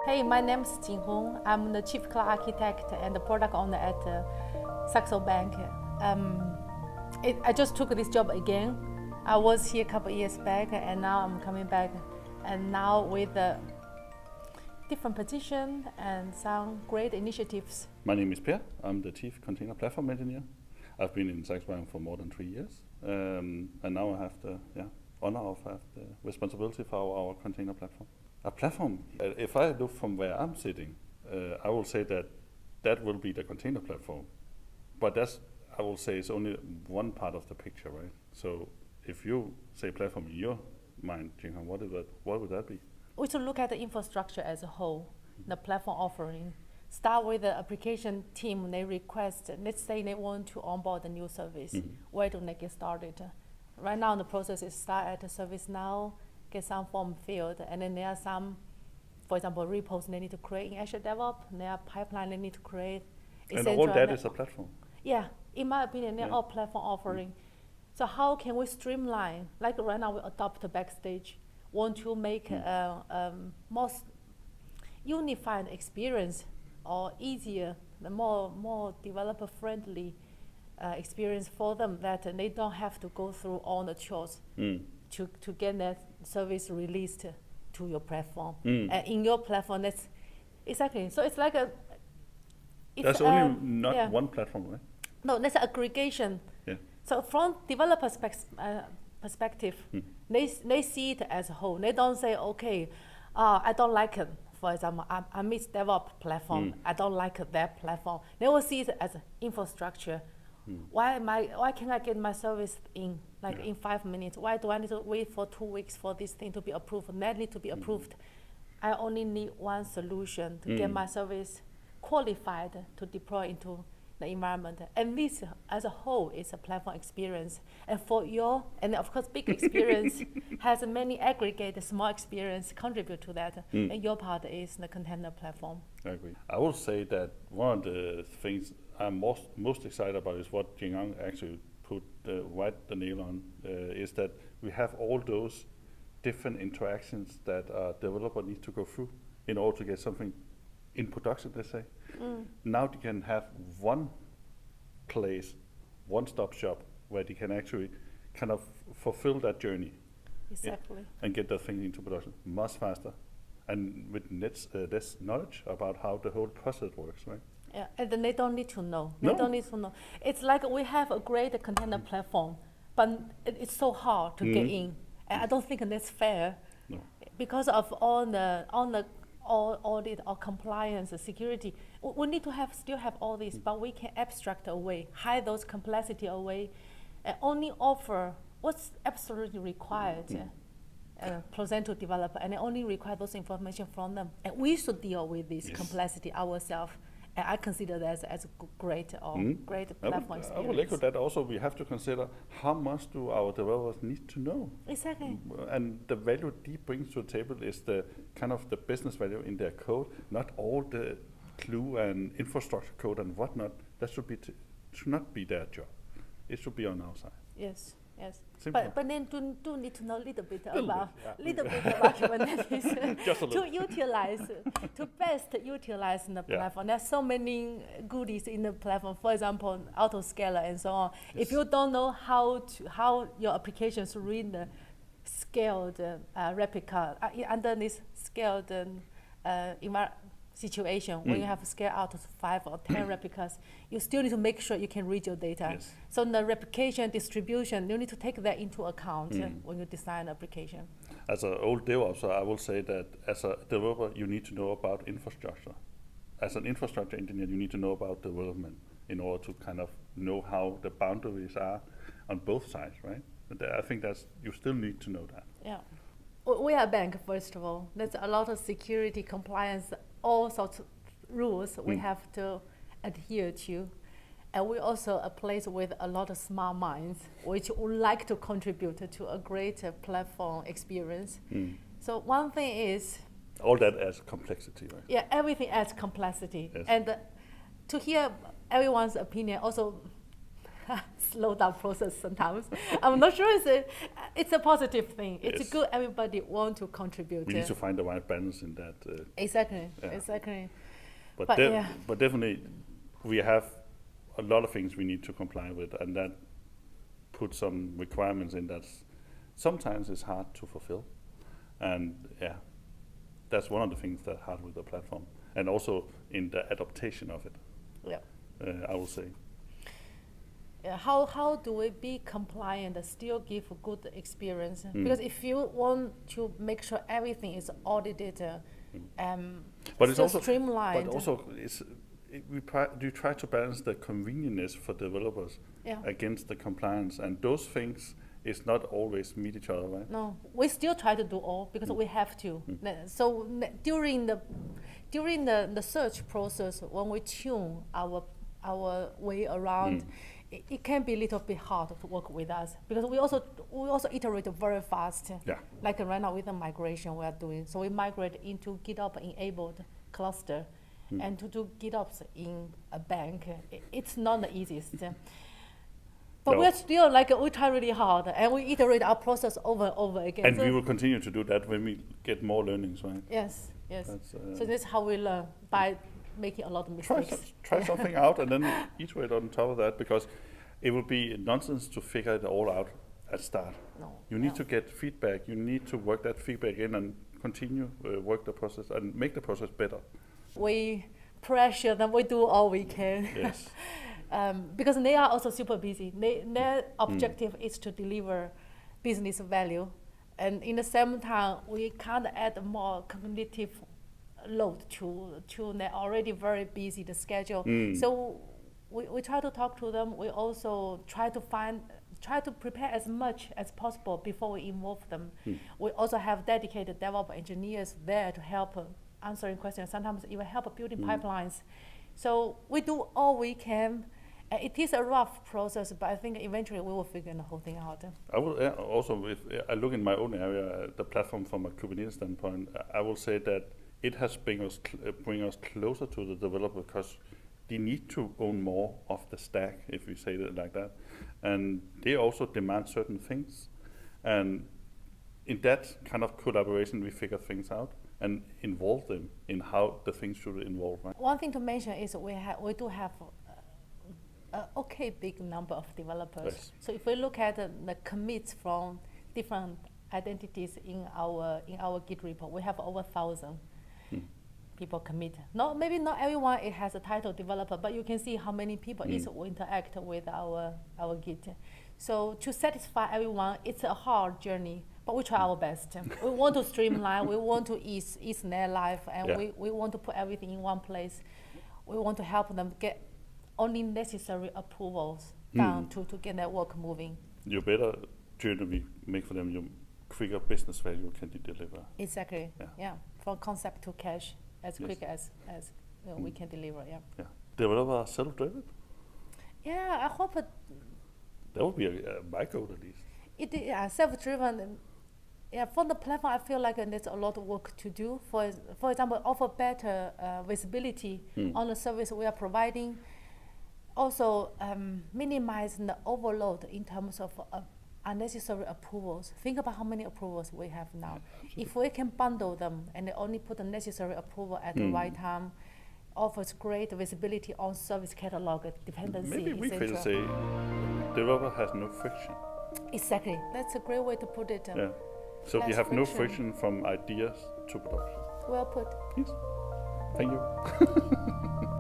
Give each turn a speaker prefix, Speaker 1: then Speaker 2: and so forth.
Speaker 1: Hey, my name is Jinhong. I'm the Chief Cloud Architect and the Product Owner at Saxo Bank. I just took this job again. I was here a couple of years back and now I'm coming back. And now with a different position and some great initiatives.
Speaker 2: My name is Per. I'm the Chief Container Platform Engineer. I've been in Saxo Bank for more than 3 years. And now I have the honor of have the responsibility for our container platform. A platform, if I look from where I'm sitting, I will say that will be the container platform. But that's, I will say, is only one part of the picture, right? So if you say platform in your mind, Jinhong, what would that be?
Speaker 1: We should look at the infrastructure as a whole, the platform offering. Start with the application team, they request, let's say they want to onboard a new service. Where do they get started? Right now the process is start at the service now, get some form filled, and then there are some, for example, repos they need to create in Azure DevOps, there are pipeline they need to create.
Speaker 2: And all that is a platform?
Speaker 1: Yeah, in my opinion, they're all platform offering. So how can we streamline, like right now we adopt a Backstage, want to make a most unified experience or easier, the more developer-friendly experience for them, that they don't have to go through all the chores to get that service released to your platform. And in your platform, that's exactly. So it's like a.
Speaker 2: That's only not one platform, right?
Speaker 1: No, that's an aggregation.
Speaker 2: Yeah. So
Speaker 1: from developer's perspective, they see it as a whole. They don't say, okay, I don't like it. For example, I miss DevOps platform. I don't like that platform. They will see it as infrastructure. Why can't I get my service in in 5 minutes? Why do I need to wait for 2 weeks for this thing to be approved? And that need to be approved. I only need one solution to get my service qualified to deploy into the environment. And this as a whole is a platform experience. And for and of course big experience has many aggregated small experience contribute to that. And your part is the container platform.
Speaker 2: I agree. I will say that one of the things I'm most excited about is what Jinhong actually put the nail on, is that we have all those different interactions that a developer needs to go through in order to get something in production, let's say. Now they can have one place, one-stop shop, where they can actually kind of fulfill that journey.
Speaker 1: Exactly.
Speaker 2: And get that thing into production much faster, and with less knowledge about how the whole process works, right?
Speaker 1: Yeah, and then they don't need to know. They don't need to know. It's like we have a great container platform, but it's so hard to get in. And I don't think that's fair.
Speaker 2: No.
Speaker 1: Because of all the audit or compliance, security, we need to still have all this, but we can abstract away, hide those complexity away, and only offer what's absolutely required. Present to developer, and only require those information from them. And we should deal with this complexity ourselves. And I consider that as a great platform experience.
Speaker 2: I will echo that also. We have to consider how much do our developers need to know.
Speaker 1: Exactly.
Speaker 2: And the value they bring to the table is the kind of the business value in their code, not all the clue and infrastructure code and whatnot. That should not be their job. It should be on our side.
Speaker 1: Yes. Yes,
Speaker 2: Simple.
Speaker 1: but then do need to know a little bit about Kubernetes to best utilize the platform. There's so many goodies in the platform. For example, autoscaler and so on. Yes. If you don't know how your applications read the scaled replica under this scaled situation, when you have scale out to 5 or 10 replicas, you still need to make sure you can read your data.
Speaker 2: Yes.
Speaker 1: So the replication distribution, you need to take that into account when you design an application.
Speaker 2: As an old DevOps, I will say that as a developer, you need to know about infrastructure. As an infrastructure engineer, you need to know about development in order to kind of know how the boundaries are on both sides, right? But I think you still need to know that.
Speaker 1: Yeah. We are a bank, first of all. There's a lot of security, compliance, all sorts of rules we have to adhere to. And we're also a place with a lot of smart minds, which would like to contribute to a greater platform experience. So one thing is...
Speaker 2: all that adds complexity, right?
Speaker 1: Yeah, everything adds complexity.
Speaker 2: Yes.
Speaker 1: And to hear everyone's opinion also slow down process sometimes. I'm not sure it's a positive thing. It's
Speaker 2: Yes.
Speaker 1: good. Everybody want to contribute.
Speaker 2: We need to find the right balance in that.
Speaker 1: Exactly.
Speaker 2: Yeah.
Speaker 1: Exactly.
Speaker 2: But,
Speaker 1: But yeah.
Speaker 2: but definitely, we have a lot of things we need to comply with, and that puts some requirements in that sometimes it's hard to fulfill. And yeah, that's one of the things that's hard with the platform, and also in the adaptation of it.
Speaker 1: Yeah.
Speaker 2: I will say.
Speaker 1: How do we be compliant and still give a good experience? Because if you want to make sure everything is audited,
Speaker 2: But it's
Speaker 1: still
Speaker 2: also
Speaker 1: streamlined.
Speaker 2: But also, do try to balance the convenience for developers
Speaker 1: Yeah.
Speaker 2: against the compliance, and those things is not always meet each other, right?
Speaker 1: No, we still try to do all because we have to. So during the search process, when we tune our way around, it can be a little bit hard to work with us because we also iterate very fast.
Speaker 2: Yeah.
Speaker 1: Like right now with the migration we are doing, so we migrate into GitOps enabled cluster, and to do GitOps in a bank, it's not the easiest. But
Speaker 2: No.
Speaker 1: we're still we try really hard and we iterate our process over and over again.
Speaker 2: And
Speaker 1: So
Speaker 2: we will continue to do that when we get more learnings, right?
Speaker 1: yes.
Speaker 2: That's,
Speaker 1: So that's how we learn, by making a lot of mistakes.
Speaker 2: try something out and then iterate on top of that, because it will be nonsense to figure it all out at start.
Speaker 1: No,
Speaker 2: You need
Speaker 1: no.
Speaker 2: to get feedback. You need to work that feedback in and continue work the process and make the process better.
Speaker 1: We pressure them, we do all we can.
Speaker 2: Yes.
Speaker 1: Because they are also super busy. Their objective is to deliver business value. And in the same time, we can't add more cognitive load to their already very busy the schedule. So we try to talk to them. We also try to prepare as much as possible before we involve them. We also have dedicated DevOps engineers there to help answering questions, sometimes even help building pipelines. So we do all we can. It is a rough process, but I think eventually we will figure the whole thing out.
Speaker 2: I will also, if I look in my own area, the platform from a Kubernetes standpoint, I will say that it has bring us closer to the developer, because they need to own more of the stack, if we say it like that, and they also demand certain things, and in that kind of collaboration, we figure things out and involve them in how the things should involve. Right?
Speaker 1: One thing to mention is we do have big number of developers.
Speaker 2: Yes.
Speaker 1: So if we look at the commits from different identities in our Git repo, we have over 1,000 people commit. Maybe not everyone it has a title developer, but you can see how many people is who interact with our Git. So to satisfy everyone, it's a hard journey, but we try our best. We want to streamline, we want to ease their life, and we want to put everything in one place. We want to help them get only necessary approvals down to get their work moving.
Speaker 2: You better journey we make for them, you quicker business value can they deliver.
Speaker 1: Exactly. Yeah. From concept to cash as quick as we can deliver. Yeah.
Speaker 2: Developer self-driven?
Speaker 1: Yeah, I hope
Speaker 2: That would be my goal at least.
Speaker 1: Self-driven. Yeah, for the platform, I feel like there's a lot of work to do. For example, offer better visibility on the service we are providing. Also, minimizing the overload in terms of unnecessary approvals. Think about how many approvals we have now. If we can bundle them and only put the necessary approval at the right time, offers great visibility on service catalog, dependency,
Speaker 2: Maybe we
Speaker 1: etc.
Speaker 2: can say developer has no friction.
Speaker 1: Exactly. That's a great way to put it.
Speaker 2: Yeah. So we
Speaker 1: Less
Speaker 2: have no
Speaker 1: friction.
Speaker 2: friction from ideas to production.
Speaker 1: Well put.
Speaker 2: Yes. Thank you.